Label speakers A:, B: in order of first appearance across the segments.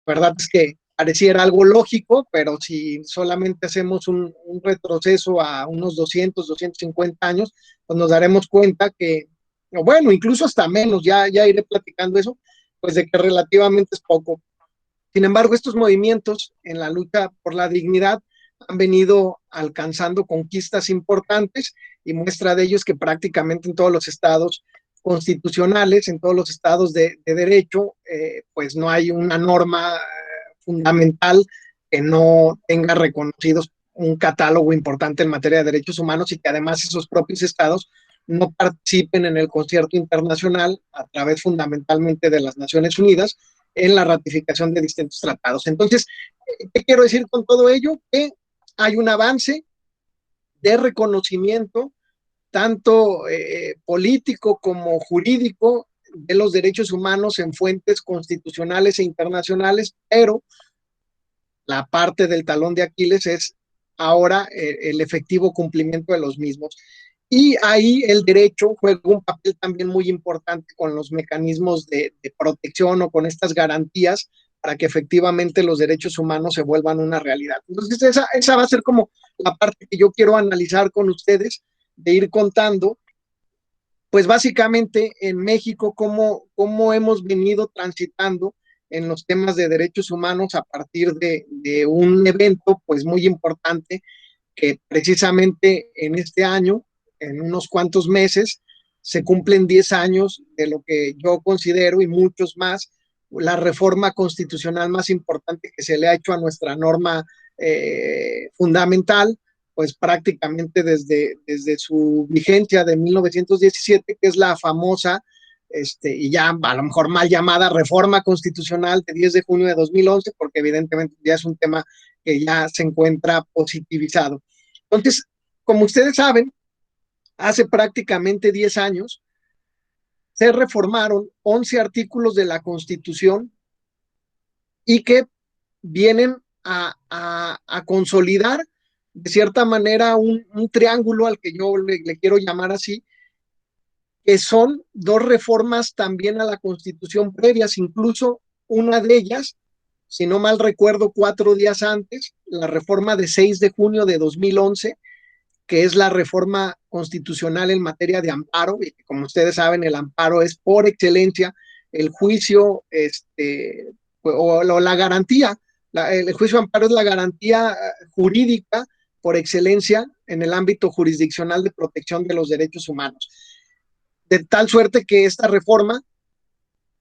A: verdad es que pareciera algo lógico, pero si solamente hacemos un retroceso a unos 250 años, pues nos daremos cuenta que, bueno, incluso hasta menos, ya iré platicando eso, pues de que relativamente es poco. Sin embargo, estos movimientos en la lucha por la dignidad han venido alcanzando conquistas importantes y muestra de ello es que prácticamente en todos los estados constitucionales, en todos los estados de derecho, pues no hay una norma fundamental que no tenga reconocidos un catálogo importante en materia de derechos humanos y que además esos propios estados no participen en el concierto internacional a través fundamentalmente de las Naciones Unidas en la ratificación de distintos tratados. Entonces, ¿qué quiero decir con todo ello? Que hay un avance de reconocimiento tanto político como jurídico de los derechos humanos en fuentes constitucionales e internacionales, pero la parte del talón de Aquiles es ahora el efectivo cumplimiento de los mismos. Y ahí el derecho juega un papel también muy importante con los mecanismos de protección o con estas garantías para que efectivamente los derechos humanos se vuelvan una realidad. Entonces, esa va a ser como la parte que yo quiero analizar con ustedes, de ir contando, pues básicamente en México, cómo hemos venido transitando en los temas de derechos humanos a partir de un evento pues muy importante que precisamente en este año, en unos cuantos meses, se cumplen 10 años de lo que yo considero y muchos más, la reforma constitucional más importante que se le ha hecho a nuestra norma fundamental, pues prácticamente desde su vigencia de 1917, que es la famosa y ya a lo mejor mal llamada reforma constitucional de 10 de junio de 2011, porque evidentemente ya es un tema que ya se encuentra positivizado. Entonces, como ustedes saben, hace prácticamente 10 años se reformaron 11 artículos de la Constitución y que vienen a consolidar de cierta manera un triángulo al que yo le quiero llamar así, que son dos reformas también a la Constitución previas, incluso una de ellas, si no mal recuerdo, 4 días antes, la reforma de 6 de junio de 2011, que es la reforma constitucional en materia de amparo, y como ustedes saben, el amparo es por excelencia el juicio, o la garantía, el juicio de amparo es la garantía jurídica por excelencia en el ámbito jurisdiccional de protección de los derechos humanos. De tal suerte que esta reforma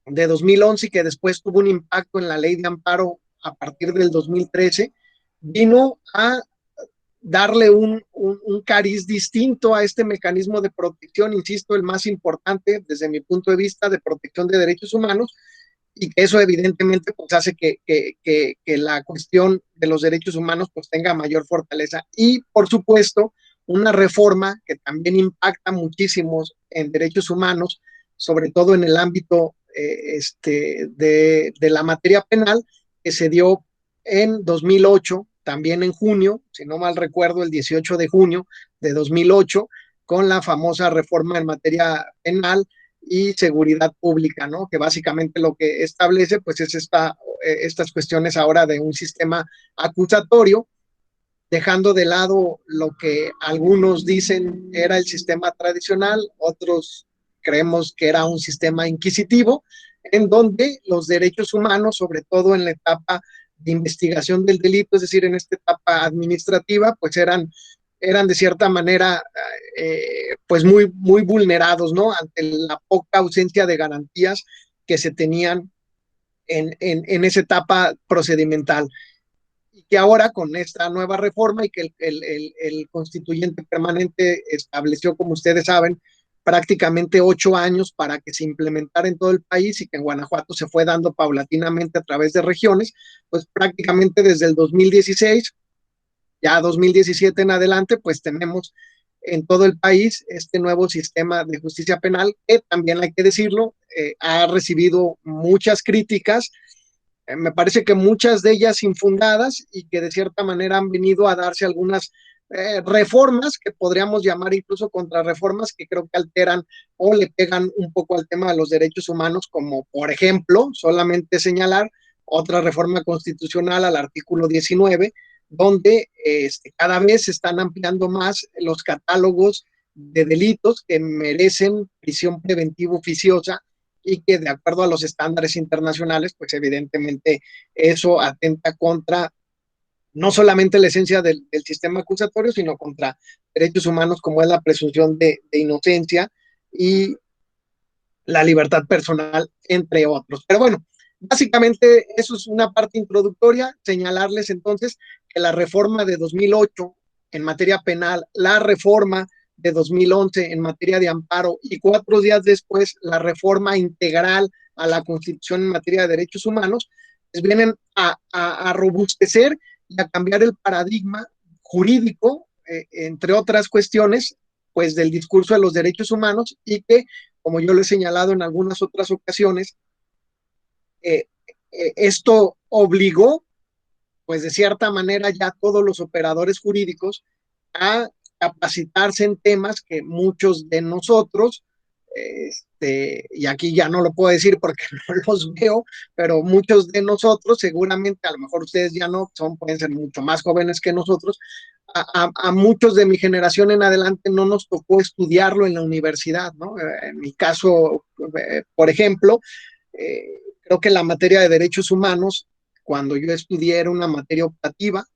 A: de 2011 y que después tuvo un impacto en la ley de amparo a partir del 2013, vino a darle un cariz distinto a este mecanismo de protección, insisto, el más importante desde mi punto de vista de protección de derechos humanos, y que eso evidentemente pues hace que la cuestión de los derechos humanos pues tenga mayor fortaleza. Y por supuesto, una reforma que también impacta muchísimo en derechos humanos, sobre todo en el ámbito de la materia penal, que se dio en 2008, también en junio, si no mal recuerdo, el 18 de junio de 2008, con la famosa reforma en materia penal y seguridad pública, ¿no? Que básicamente lo que establece, pues, es estas cuestiones ahora de un sistema acusatorio, dejando de lado lo que algunos dicen era el sistema tradicional, otros creemos que era un sistema inquisitivo, en donde los derechos humanos, sobre todo en la etapa de investigación del delito, es decir, en esta etapa administrativa, pues eran de cierta manera pues muy vulnerados, ¿no? Ante la poca ausencia de garantías que se tenían en esa etapa procedimental. Y que ahora con esta nueva reforma y que el constituyente permanente estableció, como ustedes saben, prácticamente 8 años para que se implementara en todo el país y que en Guanajuato se fue dando paulatinamente a través de regiones, pues prácticamente desde el 2016 ya 2017 en adelante, pues tenemos en todo el país este nuevo sistema de justicia penal que también hay que decirlo, ha recibido muchas críticas, me parece que muchas de ellas infundadas y que de cierta manera han venido a darse algunas reformas que podríamos llamar incluso contrarreformas que creo que alteran o le pegan un poco al tema de los derechos humanos, como por ejemplo, solamente señalar otra reforma constitucional al artículo 19, donde cada vez se están ampliando más los catálogos de delitos que merecen prisión preventiva oficiosa y que de acuerdo a los estándares internacionales, pues evidentemente eso atenta contra no solamente la esencia del sistema acusatorio, sino contra derechos humanos como es la presunción de inocencia y la libertad personal, entre otros. Pero bueno, básicamente eso es una parte introductoria, señalarles entonces que la reforma de 2008 en materia penal, la reforma de 2011 en materia de amparo y 4 días después la reforma integral a la Constitución en materia de derechos humanos, pues vienen a robustecer y a cambiar el paradigma jurídico, entre otras cuestiones, pues del discurso de los derechos humanos y que, como yo lo he señalado en algunas otras ocasiones, esto obligó, pues de cierta manera, ya todos los operadores jurídicos a capacitarse en temas que muchos de nosotros, y aquí ya no lo puedo decir porque no los veo, pero muchos de nosotros, seguramente, a lo mejor ustedes ya no son, pueden ser mucho más jóvenes que nosotros, a muchos de mi generación en adelante no nos tocó estudiarlo en la universidad, ¿no? En mi caso, por ejemplo, creo que la materia de derechos humanos, cuando yo estudié, era una materia optativa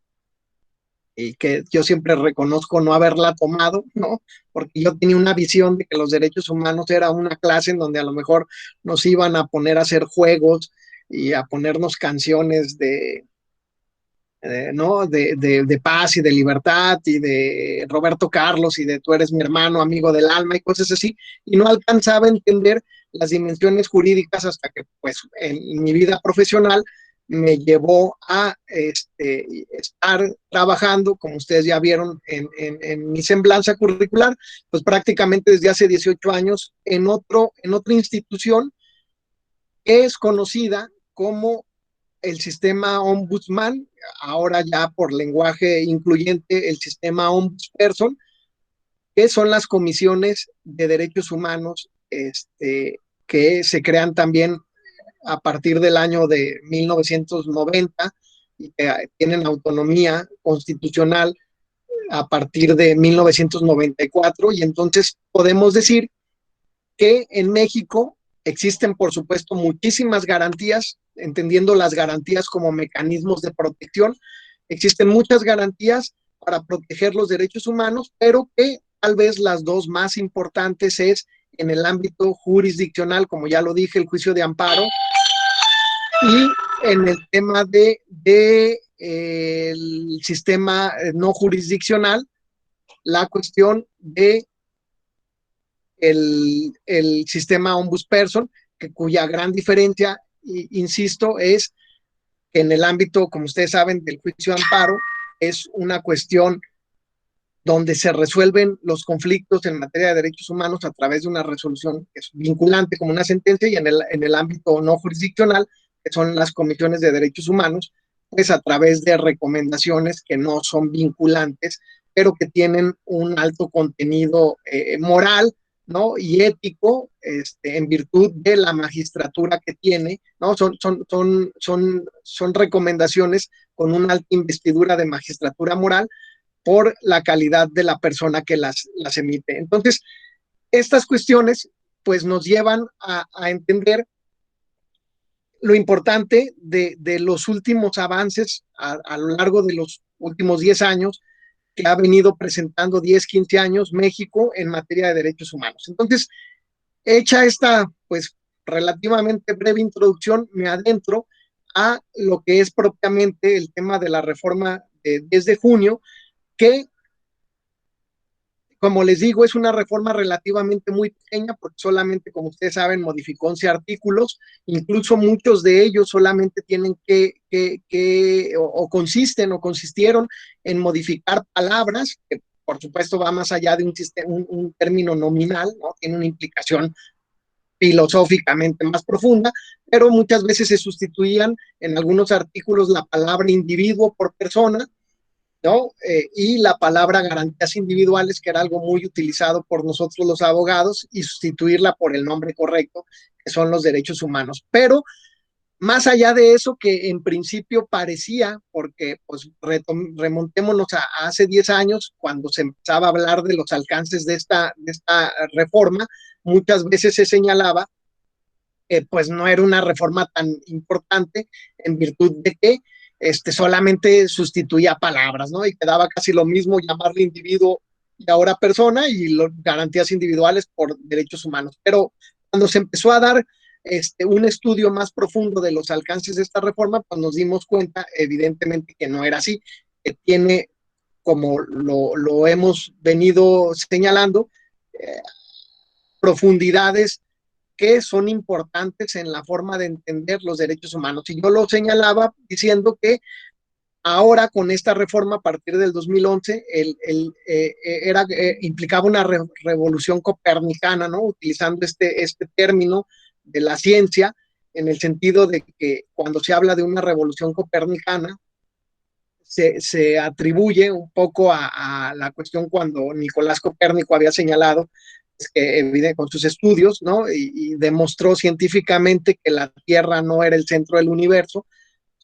A: y que yo siempre reconozco no haberla tomado, ¿no? Porque yo tenía una visión de que los derechos humanos era una clase en donde a lo mejor nos iban a poner a hacer juegos y a ponernos canciones ¿no? De paz y de libertad y de Roberto Carlos y de tú eres mi hermano, amigo del alma y cosas así, y no alcanzaba a entender las dimensiones jurídicas hasta que pues en mi vida profesional me llevó a estar trabajando, como ustedes ya vieron en mi semblanza curricular, pues prácticamente desde hace 18 años en otra institución que es conocida como el sistema ombudsman, ahora ya por lenguaje incluyente, el sistema ombudsperson, que son las comisiones de derechos humanos que se crean también a partir del año de 1990 y que tienen autonomía constitucional a partir de 1994 y entonces podemos decir que en México existen, por supuesto, muchísimas garantías, entendiendo las garantías como mecanismos de protección. Existen muchas garantías para proteger los derechos humanos, pero que tal vez las dos más importantes es en el ámbito jurisdiccional, como ya lo dije, el juicio de amparo, y en el tema el sistema no jurisdiccional, la cuestión de el sistema ombudsperson, cuya gran diferencia, insisto, es que en el ámbito, como ustedes saben, del juicio de amparo, es una cuestión donde se resuelven los conflictos en materia de derechos humanos a través de una resolución que es vinculante como una sentencia, y en el ámbito no jurisdiccional, que son las comisiones de derechos humanos, pues a través de recomendaciones que no son vinculantes, pero que tienen un alto contenido moral, ¿no? Y ético, en virtud de la magistratura que tiene, ¿no? Son recomendaciones con una alta investidura de magistratura moral por la calidad de la persona que las emite. Entonces, estas cuestiones pues nos llevan a entender lo importante de los últimos avances a lo largo de los últimos 10 años que ha venido presentando 10, 15 años México en materia de derechos humanos. Entonces, hecha esta pues relativamente breve introducción, me adentro a lo que es propiamente el tema de la reforma de 10 de junio, que, como les digo, es una reforma relativamente muy pequeña porque solamente, como ustedes saben, modificó 11 artículos, incluso muchos de ellos solamente tienen o consisten o consistieron en modificar palabras, que por supuesto va más allá de un término nominal, ¿no? Tiene una implicación filosóficamente más profunda, pero muchas veces se sustituían en algunos artículos la palabra individuo por persona, ¿no? Y la palabra garantías individuales, que era algo muy utilizado por nosotros los abogados, y sustituirla por el nombre correcto, que son los derechos humanos. Pero Más allá de eso, que en principio parecía, porque pues remontémonos a hace 10 años, cuando se empezaba a hablar de los alcances de esta reforma, muchas veces se señalaba que pues no era una reforma tan importante en virtud de que solamente sustituía palabras, ¿no? Y quedaba casi lo mismo llamarle individuo y ahora persona y garantías individuales por derechos humanos. Pero cuando se empezó a dar un estudio más profundo de los alcances de esta reforma, pues nos dimos cuenta evidentemente que no era así, que tiene, como lo hemos venido señalando, eh, profundidades que son importantes en la forma de entender los derechos humanos. Y yo lo señalaba diciendo que ahora con esta reforma a partir del 2011 implicaba una revolución copernicana, ¿no? Utilizando este término de la ciencia en el sentido de que cuando se habla de una revolución copernicana se atribuye un poco a la cuestión cuando Nicolás Copérnico había señalado que con sus estudios, ¿no? Y demostró científicamente que la Tierra no era el centro del universo,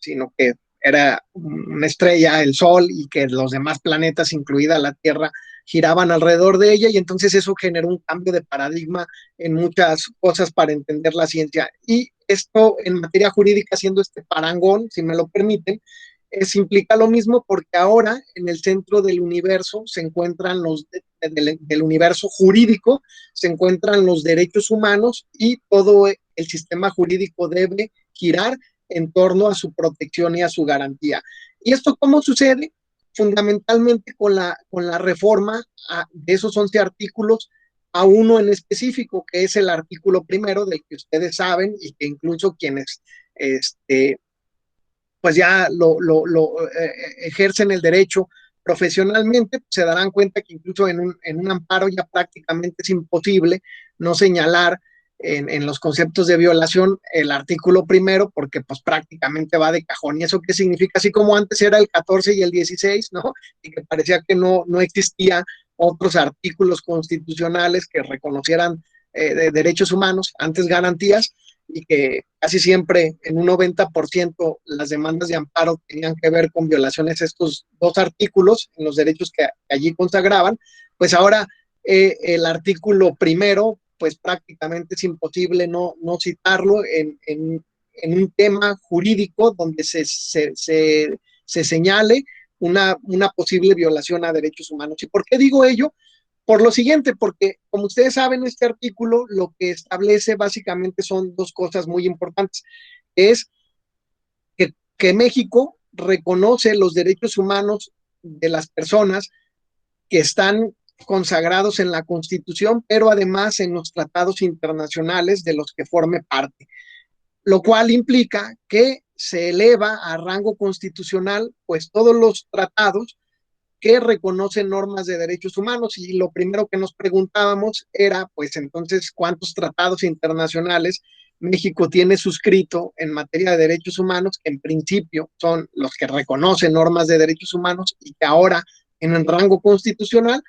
A: sino que era una estrella, el Sol, y que los demás planetas, incluida la Tierra, giraban alrededor de ella, y entonces eso generó un cambio de paradigma en muchas cosas para entender la ciencia. Y esto en materia jurídica, siendo este parangón, si me lo permiten, implica lo mismo porque ahora en el centro del universo se encuentran del universo jurídico, se encuentran los derechos humanos y todo el sistema jurídico debe girar en torno a su protección y a su garantía. ¿Y esto cómo sucede? Fundamentalmente con la reforma de esos 11 artículos a uno en específico, que es el artículo primero del que ustedes saben y que incluso quienes pues ya ejercen el derecho profesionalmente, se darán cuenta que incluso en un amparo ya prácticamente es imposible no señalar en los conceptos de violación el artículo primero, porque pues prácticamente va de cajón. ¿Y eso qué significa? Así como antes era el 14 y el 16, ¿no? Y que parecía que no existía otros artículos constitucionales que reconocieran de derechos humanos, antes garantías, y que casi siempre en un 90% las demandas de amparo tenían que ver con violaciones de estos dos artículos en los derechos que allí consagraban, pues ahora el artículo primero, pues prácticamente es imposible no citarlo en un tema jurídico donde se señale una posible violación a derechos humanos. ¿Y por qué digo ello? Por lo siguiente, porque como ustedes saben, este artículo lo que establece básicamente son dos cosas muy importantes. Es que México reconoce los derechos humanos de las personas que están consagrados en la Constitución, pero además en los tratados internacionales de los que forme parte, lo cual implica que se eleva a rango constitucional pues todos los tratados que reconocen normas de derechos humanos, y lo primero que nos preguntábamos era, pues entonces, ¿cuántos tratados internacionales México tiene suscrito en materia de derechos humanos, que en principio son los que reconocen normas de derechos humanos y que ahora en el rango constitucional?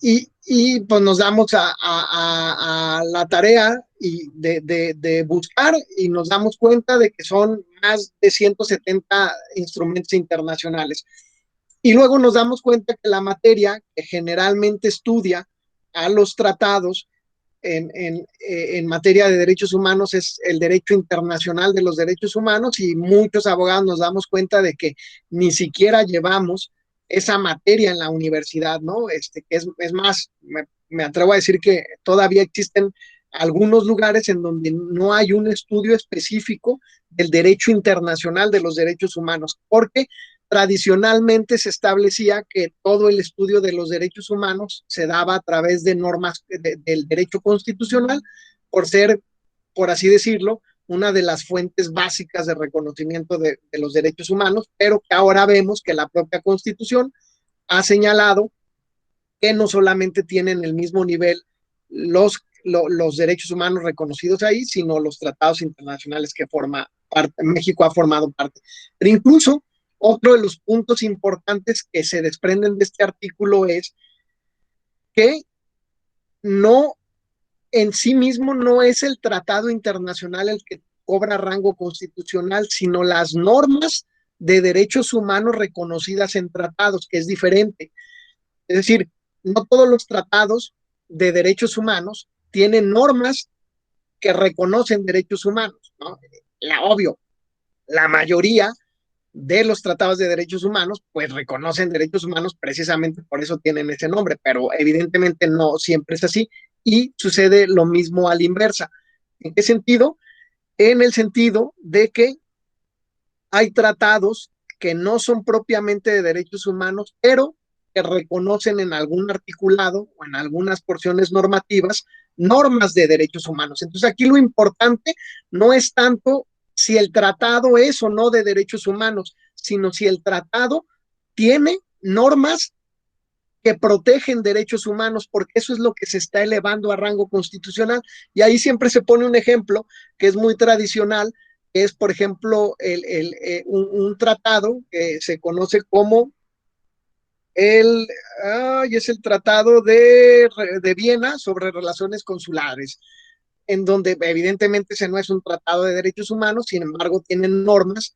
A: Y pues nos damos a la tarea de buscar, y nos damos cuenta de que son más de 170 instrumentos internacionales. Y luego nos damos cuenta que la materia que generalmente estudia a los tratados en materia de derechos humanos es el derecho internacional de los derechos humanos, y muchos abogados nos damos cuenta de que ni siquiera llevamos esa materia en la universidad, ¿no? Que es más, me atrevo a decir que todavía existen algunos lugares en donde no hay un estudio específico del derecho internacional de los derechos humanos, porque tradicionalmente se establecía que todo el estudio de los derechos humanos se daba a través de normas del derecho constitucional, por ser, por así decirlo, una de las fuentes básicas de reconocimiento de los derechos humanos, pero que ahora vemos que la propia Constitución ha señalado que no solamente tienen el mismo nivel los derechos humanos reconocidos ahí, sino los tratados internacionales que México ha formado parte. Pero incluso otro de los puntos importantes que se desprenden de este artículo es que no en sí mismo no es el tratado internacional el que cobra rango constitucional, sino las normas de derechos humanos reconocidas en tratados, que es diferente. Es decir, no todos los tratados de derechos humanos tienen normas que reconocen derechos humanos, ¿no? Obvio, la mayoría de los tratados de derechos humanos, pues reconocen derechos humanos, precisamente por eso tienen ese nombre, pero evidentemente no siempre es así y sucede lo mismo a la inversa. ¿En qué sentido? En el sentido de que hay tratados que no son propiamente de derechos humanos, pero que reconocen en algún articulado o en algunas porciones normativas normas de derechos humanos. Entonces aquí lo importante no es tanto si el tratado es o no de derechos humanos, sino si el tratado tiene normas que protegen derechos humanos, porque eso es lo que se está elevando a rango constitucional. Y ahí siempre se pone un ejemplo que es muy tradicional, que es, por ejemplo, un tratado que se conoce como el, es el Tratado de Viena sobre relaciones consulares, en donde evidentemente ese no es un tratado de derechos humanos, sin embargo tienen normas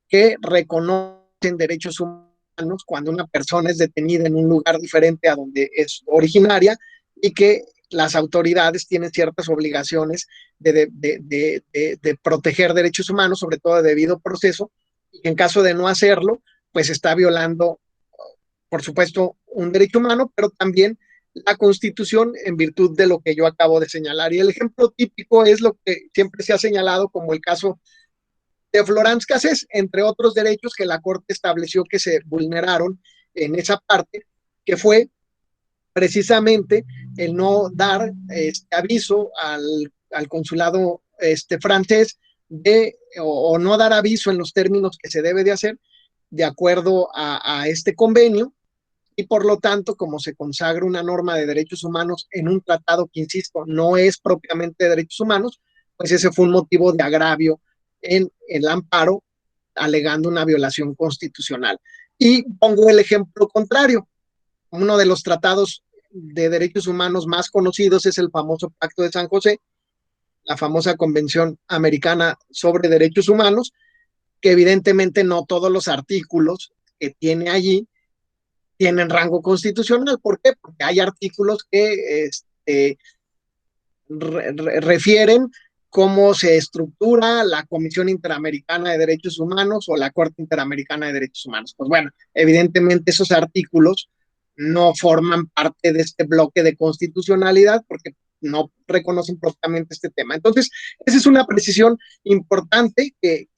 A: que reconocen derechos humanos cuando una persona es detenida en un lugar diferente a donde es originaria y que las autoridades tienen ciertas obligaciones de proteger derechos humanos, sobre todo de debido proceso, y en caso de no hacerlo, pues está violando, por supuesto, un derecho humano, pero también la Constitución en virtud de lo que yo acabo de señalar. Y el ejemplo típico es lo que siempre se ha señalado como el caso de Florence Cassés, entre otros derechos que la Corte estableció que se vulneraron en esa parte, que fue precisamente el no dar aviso al consulado francés o no dar aviso en los términos que se debe de hacer de acuerdo a este convenio, y por lo tanto, como se consagra una norma de derechos humanos en un tratado que, insisto, no es propiamente de derechos humanos, pues ese fue un motivo de agravio en el amparo, alegando una violación constitucional. Y pongo el ejemplo contrario. Uno de los tratados de derechos humanos más conocidos es el famoso Pacto de San José, la famosa Convención Americana sobre Derechos Humanos, que evidentemente no todos los artículos que tiene allí tienen rango constitucional. ¿Por qué? Porque hay artículos que refieren cómo se estructura la Comisión Interamericana de Derechos Humanos o la Corte Interamericana de Derechos Humanos. Pues bueno, evidentemente esos artículos no forman parte de este bloque de constitucionalidad porque no reconocen propiamente este tema. Entonces, esa es una precisión importante que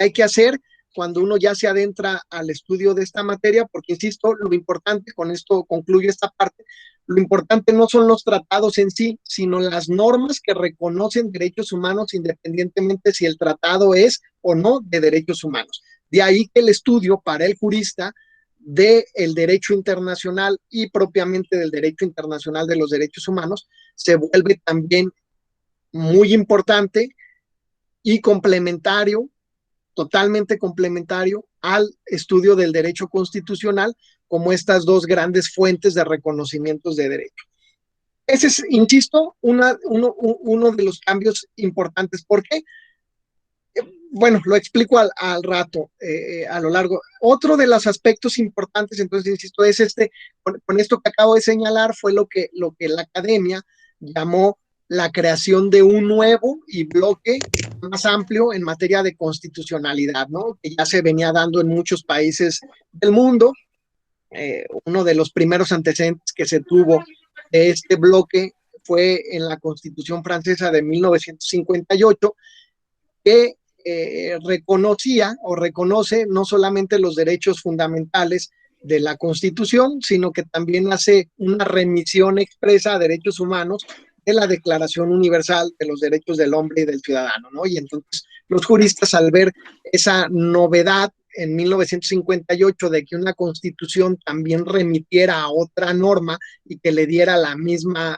A: hay que hacer cuando uno ya se adentra al estudio de esta materia, porque insisto, lo importante, con esto concluyo esta parte, lo importante no son los tratados en sí, sino las normas que reconocen derechos humanos independientemente si el tratado es o no de derechos humanos. De ahí que el estudio para el jurista del derecho internacional y propiamente del derecho internacional de los derechos humanos se vuelve también muy importante y complementario, totalmente complementario al estudio del derecho constitucional como estas dos grandes fuentes de reconocimientos de derecho. Ese es, insisto, uno de los cambios importantes. ¿Por qué? Bueno, lo explico al rato, a lo largo. Otro de los aspectos importantes, entonces, insisto, es con esto que acabo de señalar, fue lo que la academia llamó la creación de un nuevo y bloque más amplio en materia de constitucionalidad, ¿no? Que ya se venía dando en muchos países del mundo. Uno de los primeros antecedentes que se tuvo de este bloque fue en la Constitución francesa de 1958, que reconocía o reconoce no solamente los derechos fundamentales de la Constitución, sino que también hace una remisión expresa a derechos humanos de la Declaración Universal de los Derechos del Hombre y del Ciudadano, ¿no? Y entonces los juristas, al ver esa novedad en 1958 de que una constitución también remitiera a otra norma y que le diera la misma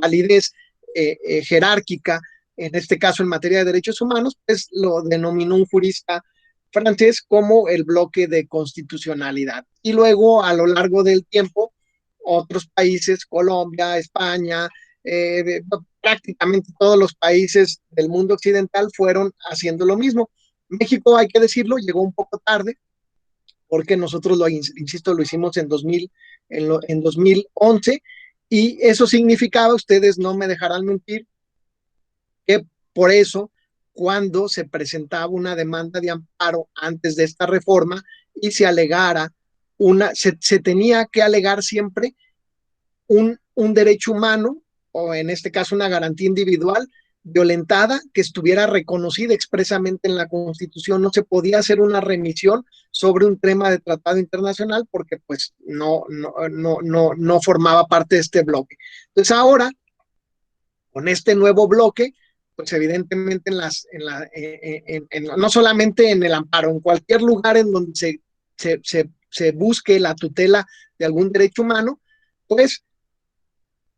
A: validez jerárquica, en este caso en materia de derechos humanos, pues lo denominó un jurista francés como el bloque de constitucionalidad. Y luego, a lo largo del tiempo, otros países, Colombia, España, prácticamente todos los países del mundo occidental fueron haciendo lo mismo. México, hay que decirlo, llegó un poco tarde, porque nosotros, insisto, lo hicimos en 2011, y eso significaba, ustedes no me dejarán mentir, que por eso, cuando se presentaba una demanda de amparo antes de esta reforma y se alegara se tenía que alegar siempre un derecho humano, o en este caso una garantía individual violentada, que estuviera reconocida expresamente en la Constitución. No se podía hacer una remisión sobre un tema de tratado internacional porque pues no formaba parte de este bloque. Entonces ahora, con este nuevo bloque, pues evidentemente no solamente en el amparo, en cualquier lugar en donde se busque la tutela de algún derecho humano, pues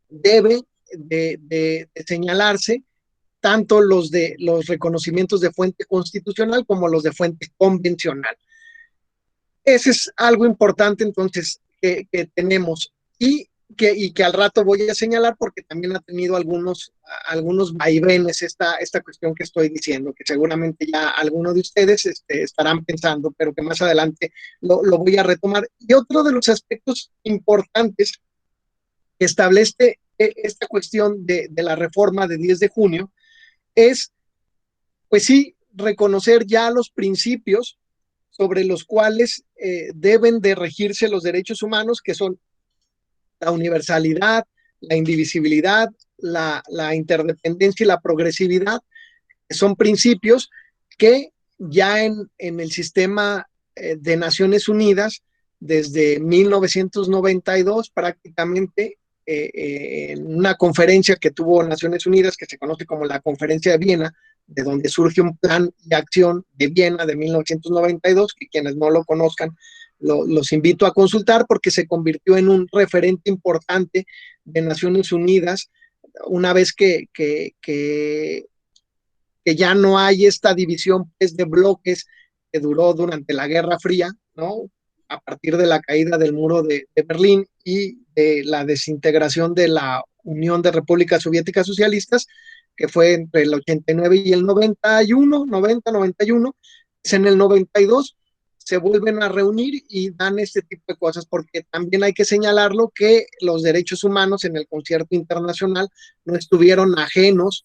A: debe de señalarse tanto los reconocimientos de fuente constitucional como los de fuente convencional. Ese es algo importante entonces que tenemos, y que al rato voy a señalar porque también ha tenido algunos vaivenes esta cuestión que estoy diciendo, que seguramente ya algunos de ustedes estarán pensando, pero que más adelante lo voy a retomar. Y otro de los aspectos importantes que establece esta cuestión de la reforma de 10 de junio es, pues sí, reconocer ya los principios sobre los cuales deben de regirse los derechos humanos, que son la universalidad, la indivisibilidad, la interdependencia y la progresividad, que son principios que ya en el sistema de Naciones Unidas, desde 1992 prácticamente, en una conferencia que tuvo Naciones Unidas, que se conoce como la Conferencia de Viena, de donde surge un plan de acción de Viena de 1992, que quienes no lo conozcan, los invito a consultar porque se convirtió en un referente importante de Naciones Unidas una vez que ya no hay esta división pues, de bloques que duró durante la Guerra Fría, ¿no? A partir de la caída del muro de Berlín y de la desintegración de la Unión de Repúblicas Soviéticas Socialistas, que fue entre el 89 y el 91, 90, 91, es en el 92 se vuelven a reunir y dan este tipo de cosas, porque también hay que señalarlo que los derechos humanos en el concierto internacional no estuvieron ajenos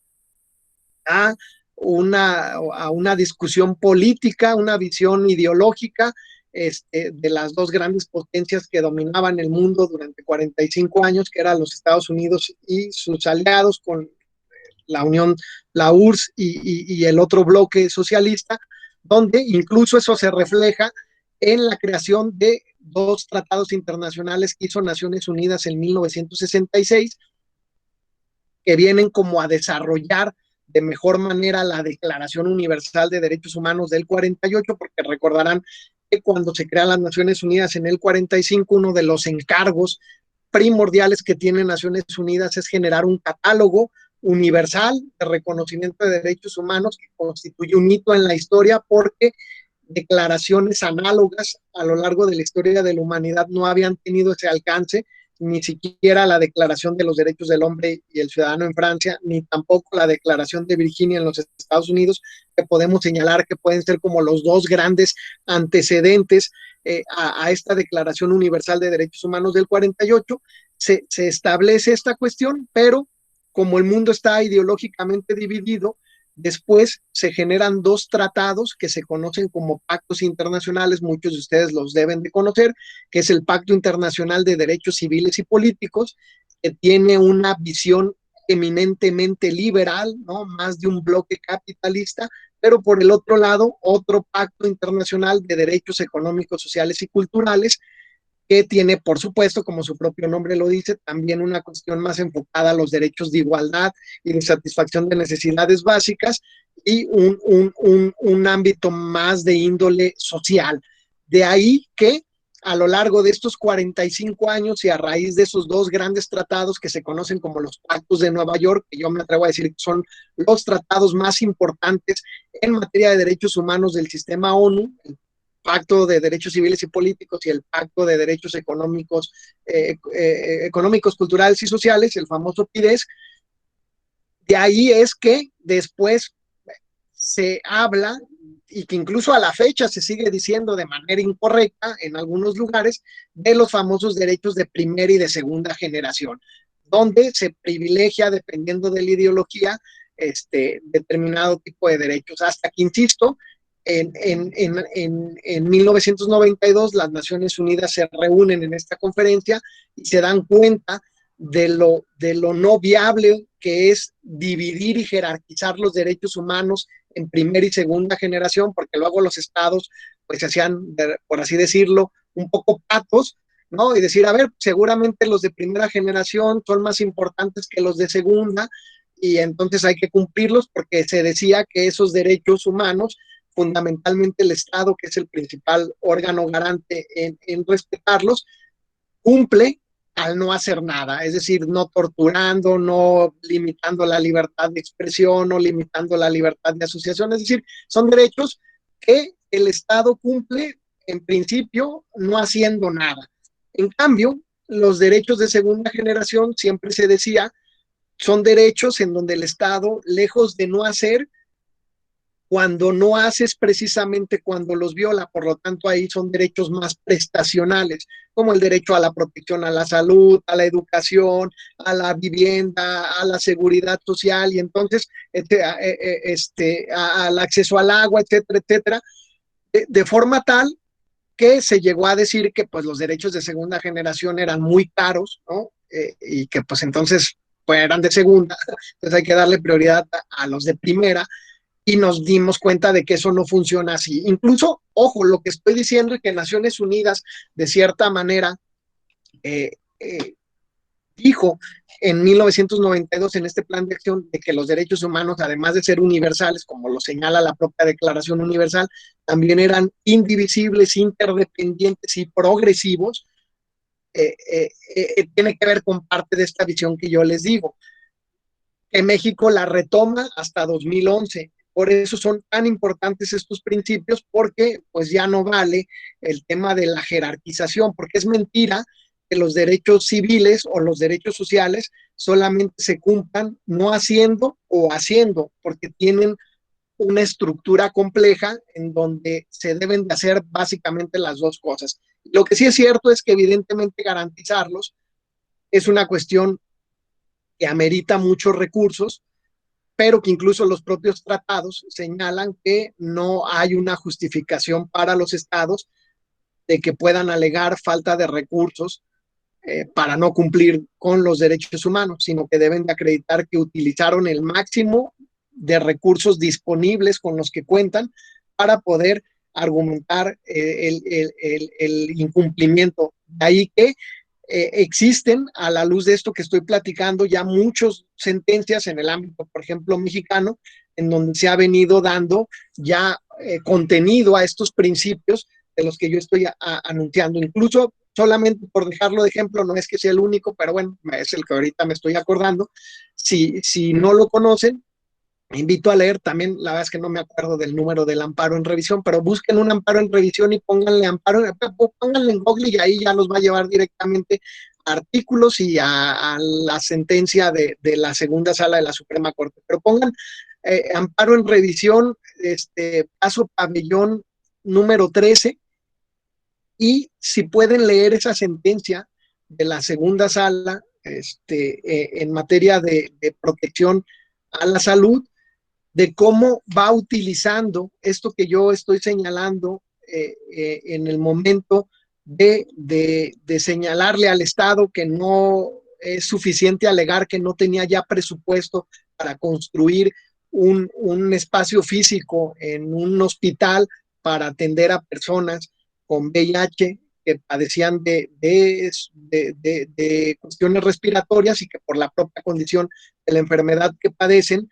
A: a una discusión política, una visión ideológica de las dos grandes potencias que dominaban el mundo durante 45 años, que eran los Estados Unidos y sus aliados con la Unión, la URSS y el otro bloque socialista, donde incluso eso se refleja en la creación de dos tratados internacionales que hizo Naciones Unidas en 1966, que vienen como a desarrollar de mejor manera la Declaración Universal de Derechos Humanos del 48, porque recordarán que cuando se crean las Naciones Unidas en el 45, uno de los encargos primordiales que tiene Naciones Unidas es generar un catálogo universal de reconocimiento de derechos humanos que constituye un hito en la historia, porque declaraciones análogas a lo largo de la historia de la humanidad no habían tenido ese alcance, ni siquiera la Declaración de los Derechos del Hombre y el Ciudadano en Francia, ni tampoco la Declaración de Virginia en los Estados Unidos, que podemos señalar que pueden ser como los dos grandes antecedentes a esta Declaración Universal de Derechos Humanos del 48. Se establece esta cuestión, pero como el mundo está ideológicamente dividido, después se generan dos tratados que se conocen como pactos internacionales, muchos de ustedes los deben de conocer, que es el Pacto Internacional de Derechos Civiles y Políticos, que tiene una visión eminentemente liberal, ¿no? Más de un bloque capitalista, pero por el otro lado, otro pacto internacional de derechos económicos, sociales y culturales, que tiene, por supuesto, como su propio nombre lo dice, también una cuestión más enfocada a los derechos de igualdad y de satisfacción de necesidades básicas, y un ámbito más de índole social. De ahí que a lo largo de estos 45 años y a raíz de esos dos grandes tratados que se conocen como los Pactos de Nueva York, que yo me atrevo a decir que son los tratados más importantes en materia de derechos humanos del sistema ONU, el Pacto de Derechos Civiles y Políticos y el Pacto de Derechos Económicos, Culturales y Sociales, el famoso PIDES, De ahí es que después se habla y que incluso a la fecha se sigue diciendo de manera incorrecta en algunos lugares de los famosos derechos de primera y de segunda generación, donde se privilegia, dependiendo de la ideología, determinado tipo de derechos. Hasta que, insisto, en 1992 las Naciones Unidas se reúnen en esta conferencia y se dan cuenta de lo no viable que es dividir y jerarquizar los derechos humanos en primera y segunda generación, porque luego los estados pues se hacían, por así decirlo, un poco patos, ¿no? Y decir, a ver, seguramente los de primera generación son más importantes que los de segunda, y entonces hay que cumplirlos porque se decía que esos derechos humanos, fundamentalmente el Estado, que es el principal órgano garante en respetarlos, cumple al no hacer nada, es decir, no torturando, no limitando la libertad de expresión, no limitando la libertad de asociación, es decir, son derechos que el Estado cumple en principio no haciendo nada. En cambio, los derechos de segunda generación, siempre se decía, son derechos en donde el Estado, lejos de no hacer, cuando no haces precisamente cuando los viola, por lo tanto ahí son derechos más prestacionales, como el derecho a la protección a la salud, a la educación, a la vivienda, a la seguridad social y entonces al acceso al agua, etcétera, etcétera, de forma tal que se llegó a decir que pues los derechos de segunda generación eran muy caros, ¿no? Y que pues entonces pues eran de segunda, entonces hay que darle prioridad a los de primera, y nos dimos cuenta de que eso no funciona así. Incluso, ojo, lo que estoy diciendo es que Naciones Unidas, de cierta manera, eh, eh, dijo en 1992 en este plan de acción de que los derechos humanos, además de ser universales, como lo señala la propia Declaración Universal, también eran indivisibles, interdependientes y progresivos. Tiene que ver con parte de esta visión que yo les digo, que México la retoma hasta 2011. Por eso son tan importantes estos principios, porque pues ya no vale el tema de la jerarquización, porque es mentira que los derechos civiles o los derechos sociales solamente se cumplan no haciendo o haciendo, porque tienen una estructura compleja en donde se deben de hacer básicamente las dos cosas. Lo que sí es cierto es que evidentemente garantizarlos es una cuestión que amerita muchos recursos, pero que incluso los propios tratados señalan que no hay una justificación para los estados de que puedan alegar falta de recursos para no cumplir con los derechos humanos, sino que deben de acreditar que utilizaron el máximo de recursos disponibles con los que cuentan para poder argumentar el incumplimiento. De ahí que existen, a la luz de esto que estoy platicando, ya muchas sentencias en el ámbito, por ejemplo, mexicano, en donde se ha venido dando ya contenido a estos principios de los que yo estoy anunciando. Incluso, solamente por dejarlo de ejemplo, no es que sea el único, pero bueno, es el que ahorita me estoy acordando. Si no lo conocen, invito a leer también, la verdad es que no me acuerdo del número del amparo en revisión, pero busquen un amparo en revisión y pónganle en Google y ahí ya los va a llevar directamente a artículos y a la sentencia de la segunda sala de la Suprema Corte. Pero pongan amparo en revisión, caso pabellón número 13, y si pueden leer esa sentencia de la segunda sala en materia de protección a la salud, de cómo va utilizando esto que yo estoy señalando en el momento de señalarle al Estado que no es suficiente alegar que no tenía ya presupuesto para construir un espacio físico en un hospital para atender a personas con VIH que padecían de cuestiones respiratorias y que por la propia condición de la enfermedad que padecen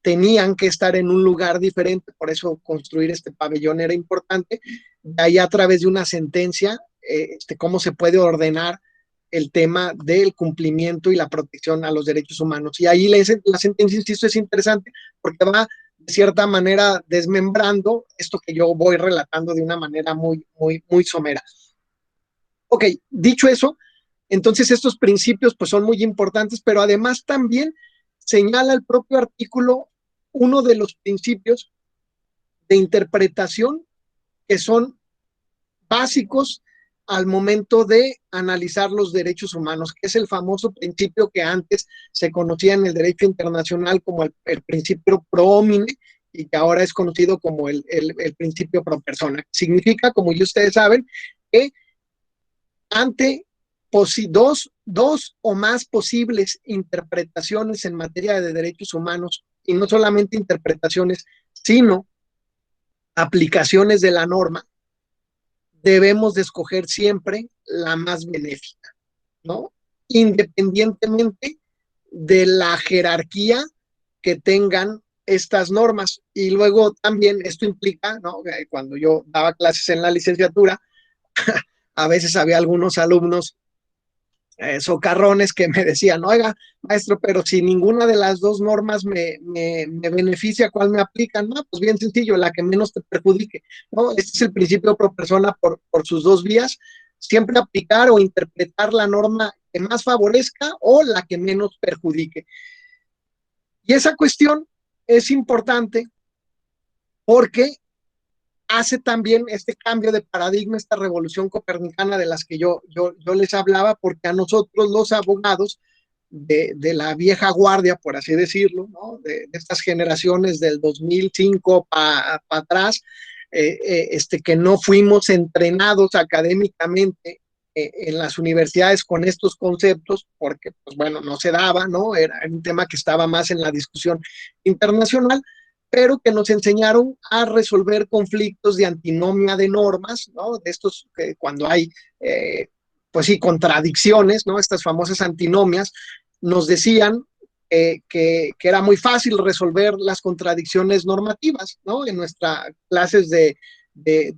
A: tenían que estar en un lugar diferente, por eso construir este pabellón era importante. De ahí, a través de una sentencia, cómo se puede ordenar el tema del cumplimiento y la protección a los derechos humanos. Y ahí la sentencia, insisto, es interesante porque va de cierta manera desmembrando esto que yo voy relatando de una manera muy, muy, muy somera. Ok, dicho eso, entonces estos principios pues son muy importantes, pero además también señala el propio artículo uno de los principios de interpretación que son básicos al momento de analizar los derechos humanos, que es el famoso principio que antes se conocía en el derecho internacional como el principio pro homine y que ahora es conocido como el principio pro persona. Significa, como ya ustedes saben, que ante dos o más posibles interpretaciones en materia de derechos humanos, y no solamente interpretaciones, sino aplicaciones de la norma, debemos de escoger siempre la más benéfica, ¿no? Independientemente de la jerarquía que tengan estas normas. Y luego también esto implica, ¿no? Cuando yo daba clases en la licenciatura, a veces había algunos alumnos socarrones que me decían, oiga, maestro, pero si ninguna de las dos normas me beneficia, ¿cuál me aplican? No, pues bien sencillo, la que menos te perjudique, ¿no? Este es el principio pro persona por sus dos vías, siempre aplicar o interpretar la norma que más favorezca o la que menos perjudique. Y esa cuestión es importante porque hace también este cambio de paradigma, esta revolución copernicana de las que yo les hablaba, porque a nosotros los abogados de la vieja guardia, por así decirlo, ¿no? de estas generaciones del 2005 para atrás, que no fuimos entrenados académicamente en las universidades con estos conceptos, porque, pues bueno, no se daba, ¿no? Era un tema que estaba más en la discusión internacional, pero que nos enseñaron a resolver conflictos de antinomia de normas, ¿no? De estos, cuando hay, pues sí, contradicciones, ¿no? Estas famosas antinomias, nos decían que era muy fácil resolver las contradicciones normativas, ¿no? En nuestras clases de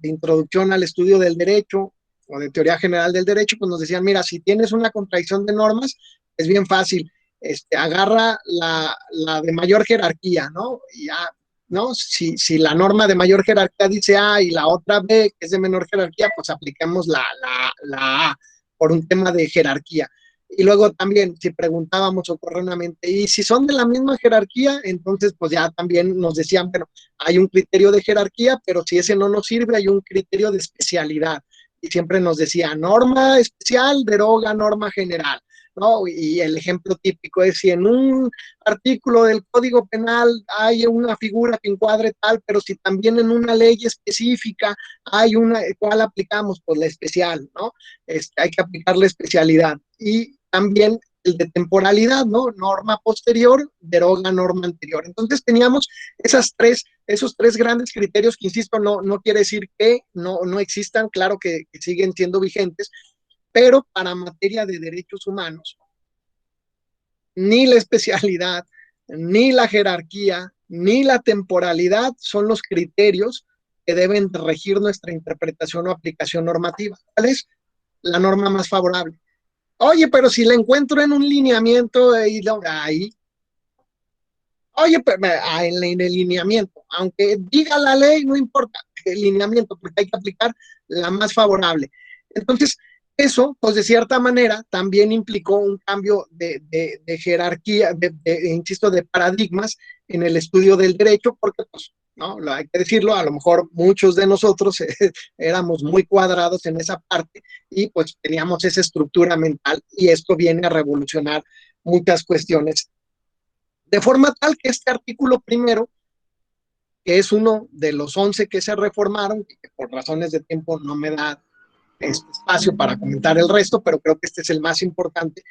A: introducción al estudio del derecho o de teoría general del derecho, pues nos decían, mira, si tienes una contradicción de normas, es bien fácil, agarra la de mayor jerarquía, ¿no? Y ya, ¿no? Si la norma de mayor jerarquía dice A y la otra B, que es de menor jerarquía, pues apliquemos la A por un tema de jerarquía. Y luego también, si preguntábamos socorronamente, y si son de la misma jerarquía, entonces pues ya también nos decían, bueno, hay un criterio de jerarquía, pero si ese no nos sirve, hay un criterio de especialidad. Y siempre nos decía, norma especial deroga norma general, ¿no? Y el ejemplo típico es si en un artículo del Código Penal hay una figura que encuadre tal, pero si también en una ley específica hay una, ¿cuál aplicamos? Pues la especial, ¿no? Hay que aplicar la especialidad. Y también el de temporalidad, ¿no? Norma posterior, deroga norma anterior. Entonces teníamos esos tres grandes criterios que, insisto, no quiere decir que no existan, claro que siguen siendo vigentes, pero para materia de derechos humanos, ni la especialidad, ni la jerarquía, ni la temporalidad son los criterios que deben regir nuestra interpretación o aplicación normativa. ¿Cuál es la norma más favorable? Oye, pero si la encuentro en un lineamiento, ahí, oye, pero en el lineamiento, aunque diga la ley, no importa el lineamiento, porque hay que aplicar la más favorable. Entonces, eso, pues de cierta manera, también implicó un cambio de jerarquía, insisto, de paradigmas en el estudio del derecho, porque, pues, no, hay que decirlo, a lo mejor muchos de nosotros éramos muy cuadrados en esa parte y pues teníamos esa estructura mental y esto viene a revolucionar muchas cuestiones. De forma tal que este artículo primero, que es uno de los 11 que se reformaron, que por razones de tiempo no me da este espacio para comentar el resto, pero creo que este es el más importante.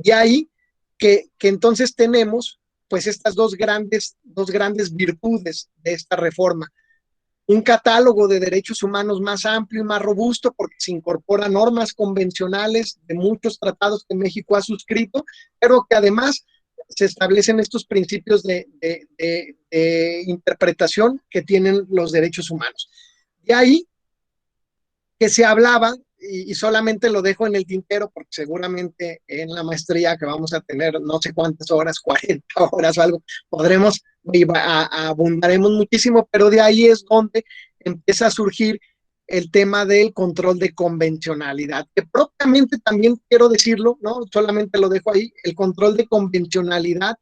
A: Y ahí que entonces tenemos pues estas dos grandes virtudes de esta reforma. Un catálogo de derechos humanos más amplio y más robusto porque se incorporan normas convencionales de muchos tratados que México ha suscrito, pero que además se establecen estos principios de interpretación que tienen los derechos humanos. De ahí que se hablaba, y solamente lo dejo en el tintero porque seguramente en la maestría que vamos a tener no sé cuántas horas, 40 horas o algo, podremos y abundaremos muchísimo, pero de ahí es donde empieza a surgir el tema del control de convencionalidad, que propiamente también quiero decirlo, ¿no? Solamente lo dejo ahí, el control de convencionalidad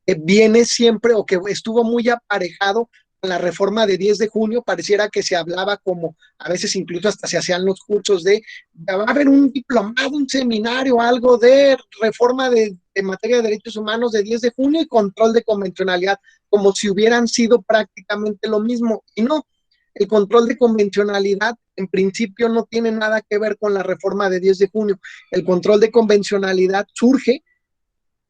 A: que viene siempre o que estuvo muy aparejado con la reforma de 10 de junio, pareciera que se hablaba como, a veces incluso hasta se hacían los cursos va a haber un diplomado, un seminario, algo de reforma de materia de derechos humanos de 10 de junio y control de convencionalidad, como si hubieran sido prácticamente lo mismo. Y no, el control de convencionalidad en principio no tiene nada que ver con la reforma de 10 de junio. El control de convencionalidad surge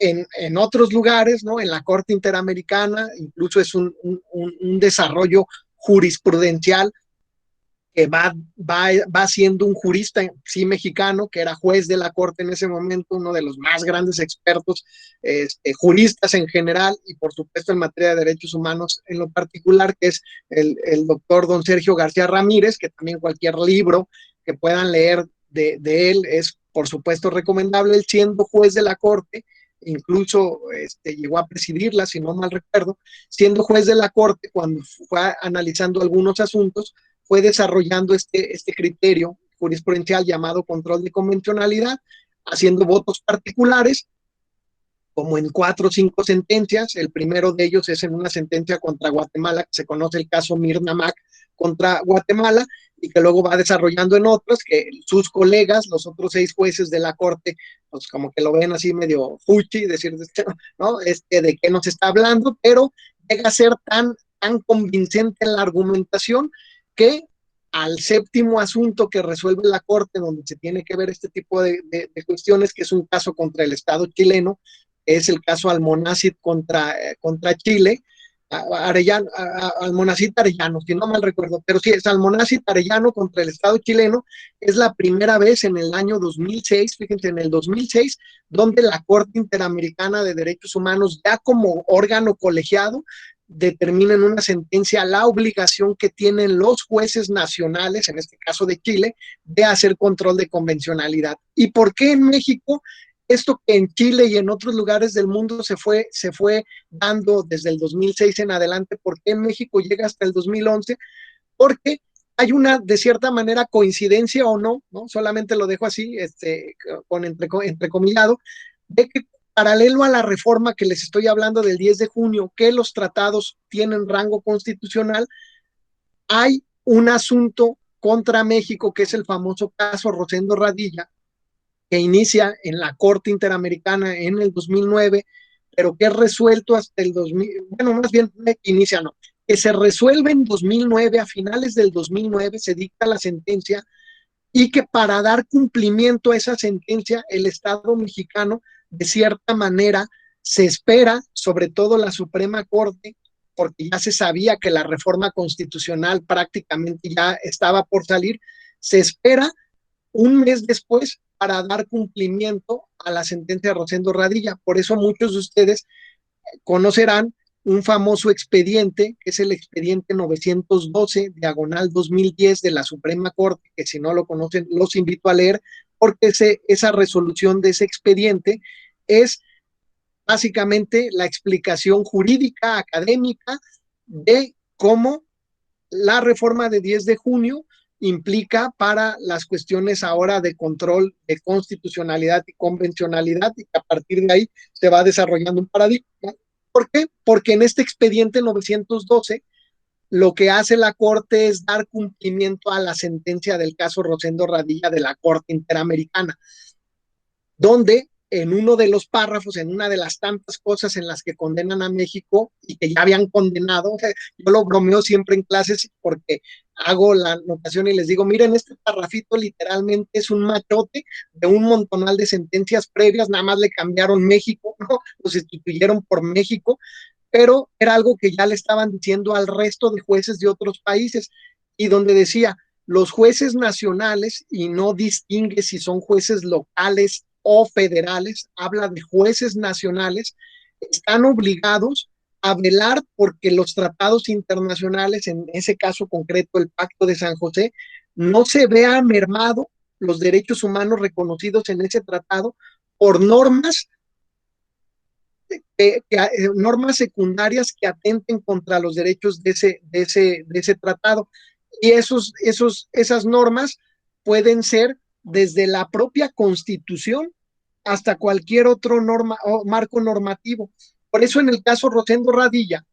A: en otros lugares, ¿no? En la Corte Interamericana, incluso es un desarrollo jurisprudencial que va siendo un jurista, sí, mexicano, que era juez de la Corte en ese momento, uno de los más grandes expertos, juristas en general, y por supuesto en materia de derechos humanos en lo particular, que es el doctor don Sergio García Ramírez, que también cualquier libro que puedan leer de él es, por supuesto, recomendable. Él, siendo juez de la Corte, incluso llegó a presidirla, si no mal recuerdo, siendo juez de la Corte, cuando fue analizando algunos asuntos, fue desarrollando este criterio jurisprudencial llamado control de convencionalidad, haciendo votos particulares, como en 4 o 5 sentencias. El primero de ellos es en una sentencia contra Guatemala, que se conoce el caso Mirna Mac contra Guatemala, y que luego va desarrollando en otras, que sus colegas, los otros 6 jueces de la Corte, pues como que lo ven así medio fuchi, decir, ¿no? De qué nos está hablando, pero llega a ser tan convincente en la argumentación que al séptimo asunto que resuelve la Corte, donde se tiene que ver este tipo de cuestiones, que es un caso contra el Estado chileno, es el caso Almonacid contra Chile, Almonacid Arellano, si no mal recuerdo, pero sí, es Almonacid Arellano contra el Estado chileno. Es la primera vez en el año 2006, fíjense, en el 2006, donde la Corte Interamericana de Derechos Humanos, ya como órgano colegiado, determina en una sentencia la obligación que tienen los jueces nacionales, en este caso de Chile, de hacer control de convencionalidad. ¿Y por qué en México? Esto que en Chile y en otros lugares del mundo se fue dando desde el 2006 en adelante, ¿por qué en México llega hasta el 2011? Porque hay una, de cierta manera, coincidencia o no, ¿no? Solamente lo dejo así, con entrecomillado, de que paralelo a la reforma que les estoy hablando del 10 de junio, que los tratados tienen rango constitucional, hay un asunto contra México, que es el famoso caso Rosendo Radilla, que inicia en la Corte Interamericana en el 2009, pero que es resuelto hasta el 2000, bueno, más bien inicia, no, que se resuelve en 2009, a finales del 2009 se dicta la sentencia, y que para dar cumplimiento a esa sentencia, el Estado mexicano, de cierta manera, se espera, sobre todo la Suprema Corte, porque ya se sabía que la reforma constitucional prácticamente ya estaba por salir, se espera un mes después para dar cumplimiento a la sentencia de Rosendo Radilla. Por eso muchos de ustedes conocerán un famoso expediente, que es el expediente 912, diagonal 2010 de la Suprema Corte, que si no lo conocen, los invito a leer, porque esa resolución de ese expediente es básicamente la explicación jurídica, académica, de cómo la reforma de 10 de junio implica para las cuestiones ahora de control de constitucionalidad y convencionalidad, y que a partir de ahí se va desarrollando un paradigma. ¿Por qué? Porque en este expediente 912 lo que hace la Corte es dar cumplimiento a la sentencia del caso Rosendo Radilla de la Corte Interamericana, donde en uno de los párrafos, en una de las tantas cosas en las que condenan a México y que ya habían condenado, yo lo bromeo siempre en clases porque hago la anotación y les digo, miren, este párrafito literalmente es un machote de un montonal de sentencias previas, nada más le cambiaron México, ¿no? Lo sustituyeron por México, pero era algo que ya le estaban diciendo al resto de jueces de otros países, y donde decía, los jueces nacionales, y no distingue si son jueces locales o federales, habla de jueces nacionales, están obligados a velar porque los tratados internacionales, en ese caso concreto el Pacto de San José, no se vea mermado los derechos humanos reconocidos en ese tratado por normas secundarias que atenten contra los derechos de ese tratado. Y esas normas pueden ser desde la propia Constitución hasta cualquier otro norma o marco normativo. Por eso en el caso Rosendo Radilla,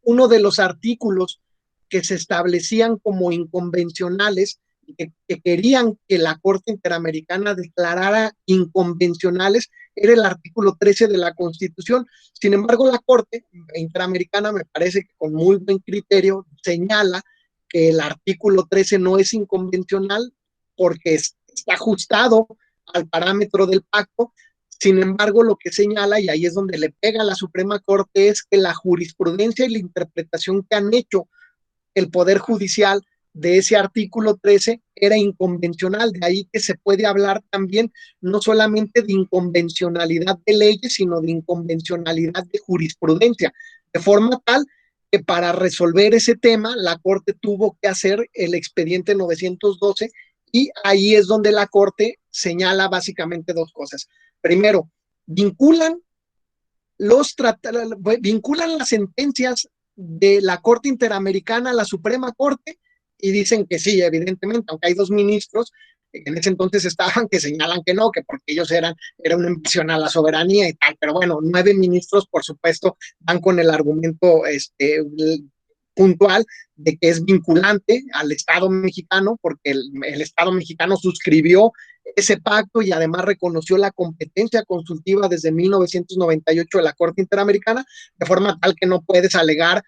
A: uno de los artículos que se establecían como inconvencionales, que querían que la Corte Interamericana declarara inconvencionales, era el artículo 13 de la Constitución. Sin embargo, la Corte Interamericana, me parece que con muy buen criterio, señala que el artículo 13 no es inconvencional porque está ajustado al parámetro del pacto. Sin embargo, lo que señala, y ahí es donde le pega a la Suprema Corte, es que la jurisprudencia y la interpretación que han hecho el Poder Judicial de ese artículo 13 era inconvencional. De ahí que se puede hablar también no solamente de inconvencionalidad de leyes, sino de inconvencionalidad de jurisprudencia. De forma tal que para resolver ese tema, la Corte tuvo que hacer el expediente 912 y ahí es donde la Corte señala básicamente dos cosas. Primero, vinculan vinculan las sentencias de la Corte Interamericana a la Suprema Corte y dicen que sí, evidentemente, aunque hay dos ministros que en ese entonces estaban que señalan que no, que porque ellos era una invasión a la soberanía y tal, pero bueno, 9 ministros, por supuesto, van con el argumento puntual de que es vinculante al Estado mexicano, porque el Estado mexicano suscribió ese pacto y además reconoció la competencia consultiva desde 1998 de la Corte Interamericana, de forma tal que no puedes alegar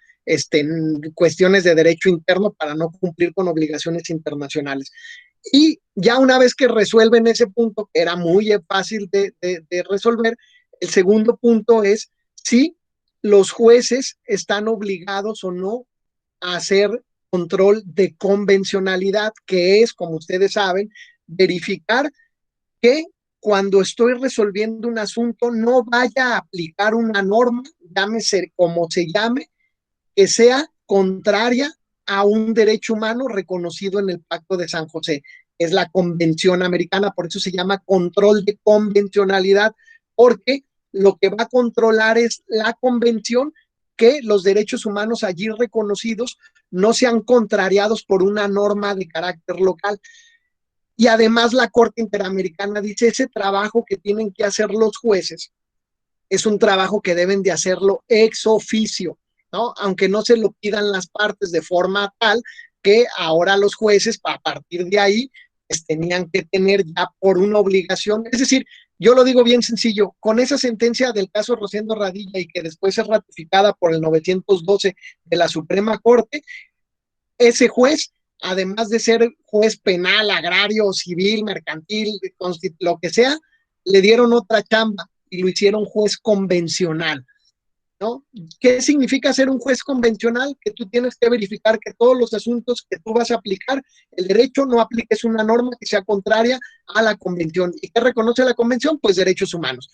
A: cuestiones de derecho interno para no cumplir con obligaciones internacionales. Y ya una vez que resuelven ese punto, que era muy fácil de resolver, el segundo punto es si los jueces están obligados o no a hacer control de convencionalidad, que es, como ustedes saben, verificar que cuando estoy resolviendo un asunto no vaya a aplicar una norma, llámese como se llame, que sea contraria a un derecho humano reconocido en el Pacto de San José. Es la Convención Americana, por eso se llama control de convencionalidad, porque lo que va a controlar es la convención, que los derechos humanos allí reconocidos no sean contrariados por una norma de carácter local. Y además la Corte Interamericana dice, ese trabajo que tienen que hacer los jueces es un trabajo que deben de hacerlo ex oficio, ¿no? Aunque no se lo pidan las partes de forma tal que ahora los jueces, a partir de ahí, pues tenían que tener ya por una obligación. Es decir, yo lo digo bien sencillo, con esa sentencia del caso Rosendo Radilla y que después es ratificada por el 912 de la Suprema Corte, ese juez, además de ser juez penal, agrario, civil, mercantil, lo que sea, le dieron otra chamba y lo hicieron juez convencional, ¿no? ¿Qué significa ser un juez convencional? Que tú tienes que verificar que todos los asuntos que tú vas a aplicar, el derecho no apliques una norma que sea contraria a la convención. ¿Y qué reconoce la convención? Pues derechos humanos.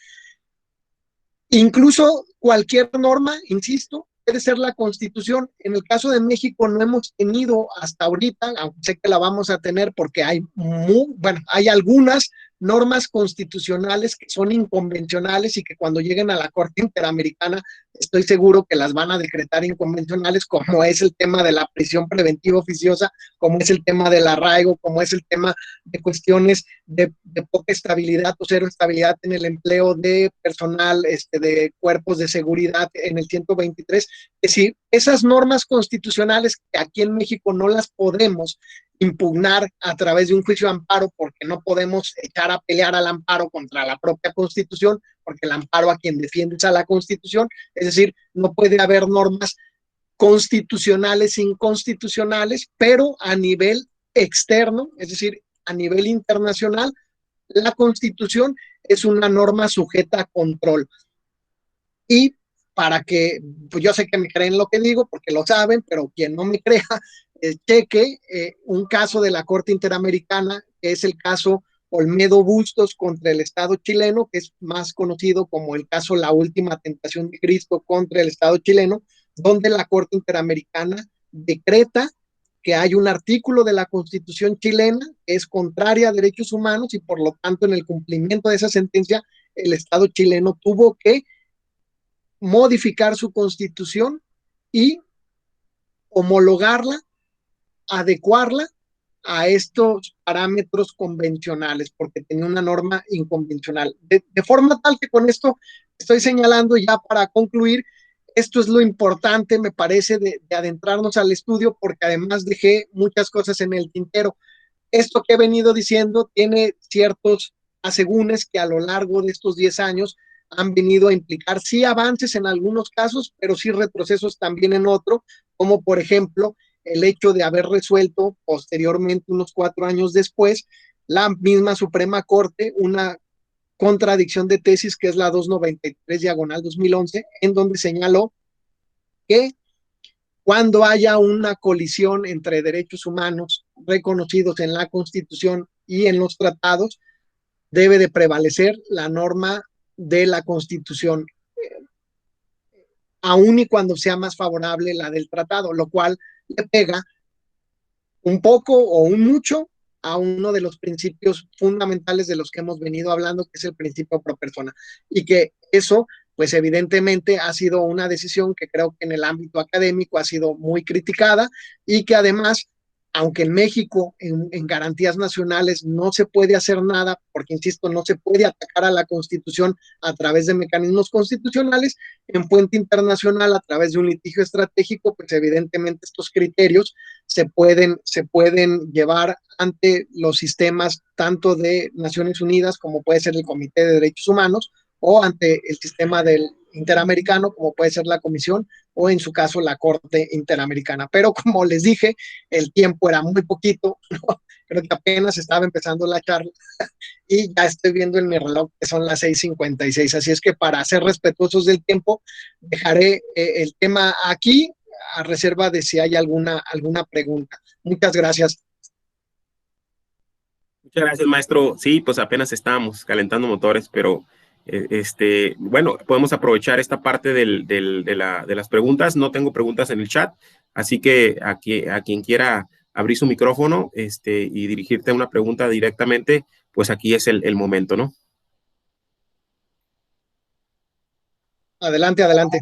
A: Incluso cualquier norma, insisto, puede ser la Constitución. En el caso de México no hemos tenido hasta ahorita, aunque sé que la vamos a tener porque hay algunas normas constitucionales que son inconvencionales y que cuando lleguen a la Corte Interamericana estoy seguro que las van a decretar inconvencionales, como es el tema de la prisión preventiva oficiosa, como es el tema del arraigo, como es el tema de cuestiones de poca estabilidad o cero estabilidad en el empleo de personal, de cuerpos de seguridad en el 123. Es decir, esas normas constitucionales que aquí en México no las podemos impugnar a través de un juicio de amparo porque no podemos echar a pelear al amparo contra la propia Constitución, porque el amparo a quien defiende es a la Constitución. Es decir, no puede haber normas constitucionales inconstitucionales, pero a nivel externo, es decir, a nivel internacional, la Constitución es una norma sujeta a control. Y para que, pues yo sé que me creen lo que digo, porque lo saben, pero quien no me crea, cheque un caso de la Corte Interamericana, que es el caso Olmedo Bustos contra el Estado chileno, que es más conocido como el caso La Última Tentación de Cristo contra el Estado chileno, donde la Corte Interamericana decreta que hay un artículo de la Constitución chilena que es contraria a derechos humanos y por lo tanto en el cumplimiento de esa sentencia el Estado chileno tuvo que modificar su constitución y homologarla, adecuarla a estos parámetros convencionales, porque tenía una norma inconvencional. De forma tal que con esto estoy señalando ya para concluir, esto es lo importante, me parece, de adentrarnos al estudio, porque además dejé muchas cosas en el tintero. Esto que he venido diciendo tiene ciertos asegúnes que a lo largo de estos 10 años han venido a implicar sí avances en algunos casos, pero sí retrocesos también en otros, como por ejemplo el hecho de haber resuelto posteriormente, unos 4 años después, la misma Suprema Corte, una contradicción de tesis que es la 293 diagonal 2011, en donde señaló que cuando haya una colisión entre derechos humanos reconocidos en la Constitución y en los tratados, debe de prevalecer la norma de la Constitución, aun y cuando sea más favorable la del tratado, lo cual le pega un poco o un mucho a uno de los principios fundamentales de los que hemos venido hablando, que es el principio pro persona. Y que eso, pues evidentemente ha sido una decisión que creo que en el ámbito académico ha sido muy criticada y que además, aunque en México en garantías nacionales no se puede hacer nada, porque insisto, no se puede atacar a la Constitución a través de mecanismos constitucionales, en fuente internacional a través de un litigio estratégico, pues evidentemente estos criterios se pueden llevar ante los sistemas tanto de Naciones Unidas como puede ser el Comité de Derechos Humanos o ante el sistema del interamericano como puede ser la Comisión o en su caso la Corte Interamericana. Pero como les dije, el tiempo era muy poquito, ¿no? Creo que apenas estaba empezando la charla y ya estoy viendo en mi reloj que son las 6:56. Así es que para ser respetuosos del tiempo, dejaré el tema aquí a reserva de si hay alguna pregunta. Muchas gracias.
B: Muchas gracias, maestro. Sí, pues apenas estábamos calentando motores, pero bueno, podemos aprovechar esta parte de las preguntas. No tengo preguntas en el chat, así que a quien quiera abrir su micrófono y dirigirte una pregunta directamente, pues aquí es el momento, ¿no?
A: Adelante, adelante.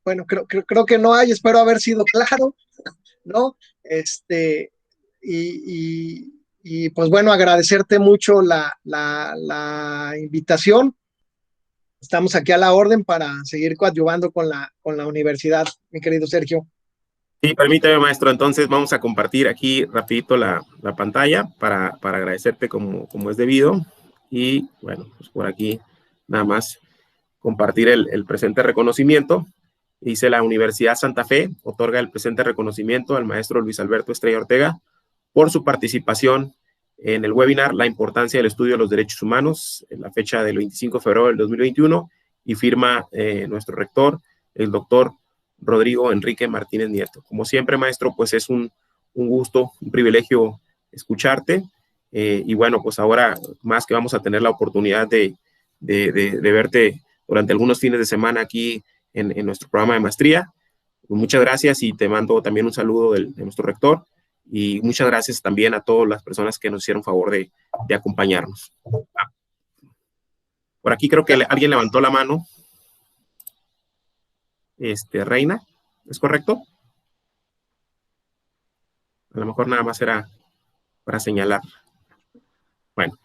A: Bueno, creo que no hay, espero haber sido claro, ¿no? Y pues bueno, agradecerte mucho la invitación. Estamos aquí a la orden para seguir coadyuvando con la universidad, mi querido Sergio.
B: Sí, permítame, maestro. Entonces vamos a compartir aquí rapidito la pantalla para agradecerte como es debido. Y bueno, pues por aquí nada más compartir el presente reconocimiento. Dice: la Universidad Santa Fe otorga el presente reconocimiento al maestro Luis Alberto Estrella Ortega por su participación en el webinar La importancia del estudio de los derechos humanos, en la fecha del 25 de febrero del 2021, y firma nuestro rector, el doctor Rodrigo Enrique Martínez Nieto. Como siempre, maestro, pues es un gusto, un privilegio escucharte. Y bueno, pues ahora más que vamos a tener la oportunidad de verte durante algunos fines de semana aquí en nuestro programa de maestría. Pues muchas gracias y te mando también un saludo de nuestro rector. Y muchas gracias también a todas las personas que nos hicieron favor de acompañarnos. Por aquí creo que alguien levantó la mano. Reina, ¿es correcto? A lo mejor nada más era para señalar. Bueno,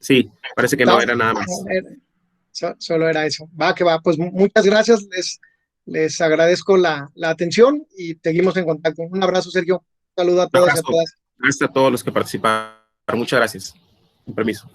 B: sí, parece que no era nada más.
A: Solo era eso. Va, que va. Pues muchas gracias. Les agradezco la atención y seguimos en contacto. Un abrazo, Sergio. Un saludo a todos y a todas.
B: Gracias a todos los que participaron. Muchas gracias. Con permiso.